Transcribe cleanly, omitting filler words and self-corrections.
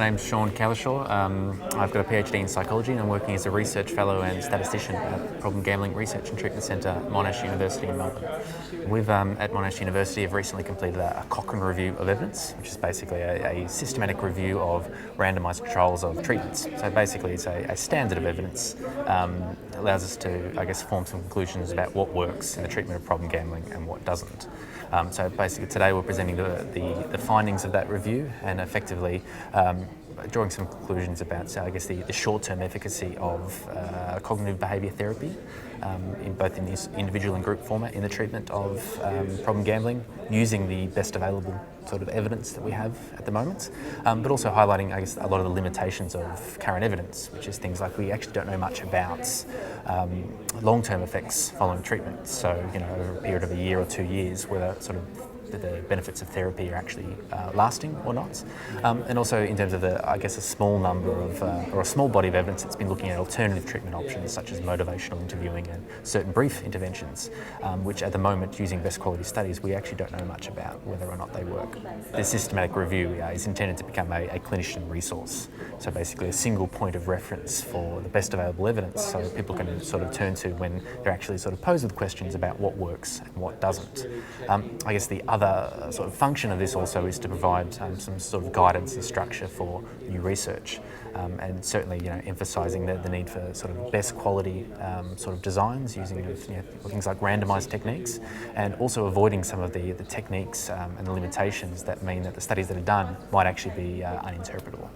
name's Cowlishaw. I've got a PhD in psychology and I'm working as a research fellow and statistician at Problem Gambling Research and Treatment Centre at Monash University in Melbourne. We've at Monash University have recently completed a Cochrane review of evidence, which is basically a systematic review of randomised controls of treatments. So basically it's a standard of evidence that allows us to, form some conclusions about what works in the treatment of problem gambling and what doesn't. So basically today we're presenting the findings of that review and effectively drawing some conclusions about, the short-term efficacy of cognitive behaviour therapy in both in this individual and group format in the treatment of problem gambling, using the best available sort of evidence that we have at the moment, but also highlighting, a lot of the limitations of current evidence, which is things like we actually don't know much about long-term effects following treatment. So, over a period of a year or 2 years, whether the benefits of therapy are actually lasting or not. And also in terms of a small number of, or a small body of evidence that's been looking at alternative treatment options such as motivational interviewing and certain brief interventions, which at the moment, using best quality studies, we actually don't know much about whether or not they work. This systematic review is intended to become a clinician resource. So basically a single point of reference for the best available evidence so people can turn to when they're actually posed with questions about what works and what doesn't. The other function of this also is to provide some guidance and structure for new research, and certainly emphasising the need for best quality designs using things like randomised techniques, and also avoiding some of the techniques and the limitations that mean that the studies that are done might actually be uninterpretable.